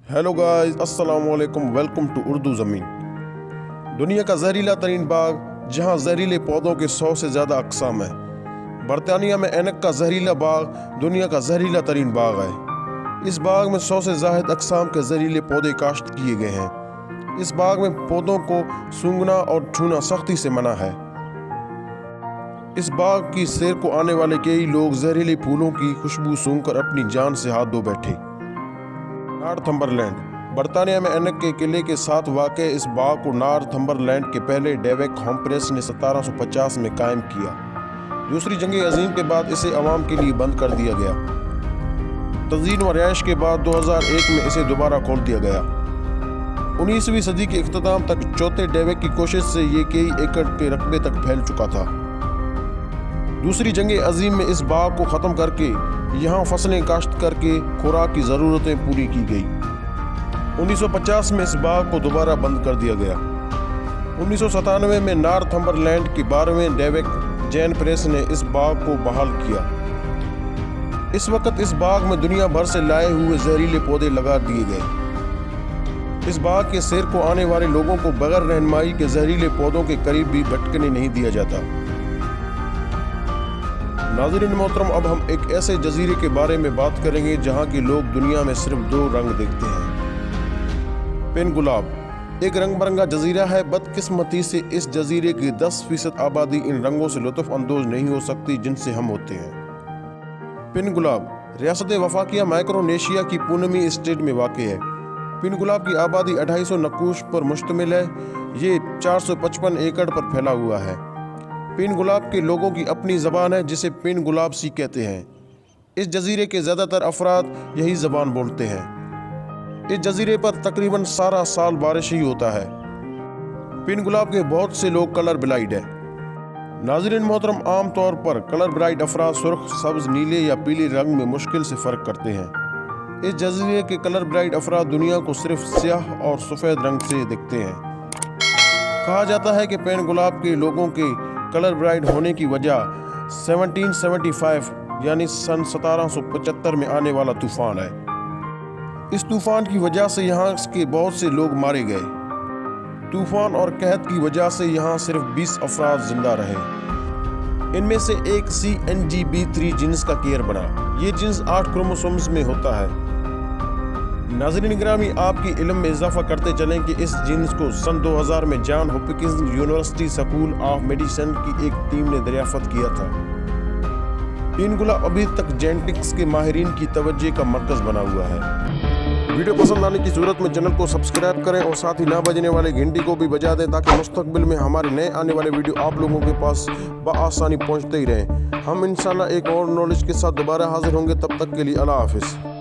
Hello guys, अस्सलाम वालेकुम। Welcome to Urdu ज़मीन। दुनिया का जहरीला तरीन बाग, जहाँ जहरीले पौधों के 100 से ज़्यादा अक़साम है। बरतानिया में ऐनक का जहरीला बाग दुनिया का जहरीला तरीन बाग है। इस बाग में 100 से ज़ायद अक़साम के जहरीले पौधे काश्त किए गए हैं। इस बाग में पौधों को सूंघना और छूना सख्ती से मना है। इस बाग की सैर को आने वाले कई लोग जहरीले फूलों की खुशबू सूंघकर अपनी जान से हाथ धो बैठे। नॉर्थम्बरलैंड, बरतानिया में ऐनक के किले के साथ वाक़ इस बाग को नॉर्थम्बरलैंड के पहले डेविड हम्फ्रेस ने 1750 में कायम किया। दूसरी जंग अजीम के बाद इसे अवाम के लिए बंद कर दिया गया। तज़ीन व रिहाइश के बाद 2001 में इसे दोबारा खोल दिया गया। 19वीं सदी के इख्तिताम तक चौथे डेविड की कोशिश से ये कई एकड़ के रकबे तक फैल चुका था। दूसरी जंग अजीम में इस बाग को ख़त्म करके यहाँ फसलें काश्त करके खुराक की ज़रूरतें पूरी की गई। 1950 में इस बाग को दोबारा बंद कर दिया गया। 1997 में नॉर्थम्बरलैंड के 12वें डेविड जैन प्रेस ने इस बाग को बहाल किया। इस वक्त इस बाग में दुनिया भर से लाए हुए जहरीले पौधे लगा दिए गए। इस बाग के सैर को आने वाले लोगों को बगैर रहनुमाई के जहरीले पौधों के करीब भी भटकने नहीं दिया जाता। नाज़रीन मोहतरम, अब हम एक ऐसे जजीरे के बारे में बात करेंगे जहाँ के लोग दुनिया में सिर्फ 2 रंग देखते हैं। पेन गुलाब एक रंग बरंगा जजीरा है। बदकिस्मती से इस जजीरे की 10% आबादी इन रंगों से लुत्फ अंदोज नहीं हो सकती जिनसे हम होते हैं। पेन गुलाब रियासत वफाकिया माइक्रोनेशिया की पूनमी स्टेट में वाक़ है। पेन गुलाब की आबादी 250 नक्कूश पर मुश्तमिल है। ये 455 एकड़ पर फैला हुआ है। पेन गुलाब के लोगों की अपनी ज़बान है जिसे पेन गुलाब सी कहते हैं। इस जजीरे के ज़्यादातर अफराद यही ज़बान बोलते हैं। इस जजीरे पर तकरीबन सारा साल बारिश ही होता है। पेन गुलाब के बहुत से लोग कलर ब्लाइंड हैं। नाज़रीन मोहतरम, आम तौर पर कलर ब्लाइंड अफराद सुर्ख, सब्ज़, नीले या पीले रंग में मुश्किल से फ़र्क करते हैं। इस जजीरे के कलर ब्लाइंड अफराद दुनिया को सिर्फ स्याह और सफ़ेद रंग से देखते हैं। कहा जाता है कि पेन गुलाब के लोगों के कलर ब्लाइंड होने की वजह 1775 यानी सन 1775 में आने वाला तूफान है। इस तूफान की वजह से यहाँ के बहुत से लोग मारे गए। तूफान और कहत की वजह से यहाँ सिर्फ 20 अफराद जिंदा रहे। इनमें से एक CNGB3 जिन्स का केयर बना। ये जिन्स 8 क्रोमोसोम्स में होता है। नाज़रीन गिरामी, आपकी इल्म में इजाफा करते चलें कि इस जिन्स को सन 2000 में John Hopkins university school of medicine की एक टीम ने दरियाफ्त किया था। पेन गुलाब अभी तक जेनेटिक्स के माहिरीन की तवज्जो का मरकज़ बना हुआ है। वीडियो पसंद आने की सूरत में चैनल को सब्सक्राइब करें और साथ ही ना बजने वाले घंटी को भी बजा दें ताकि मुस्तकबिल में हमारे नए आने वाले वीडियो आप लोगों के पास बआसानी पहुँचते ही रहें। हम इंशाल्लाह एक और नॉलेज के साथ दोबारा हाजिर होंगे। तब तक के लिए अल्लाह हाफिज़।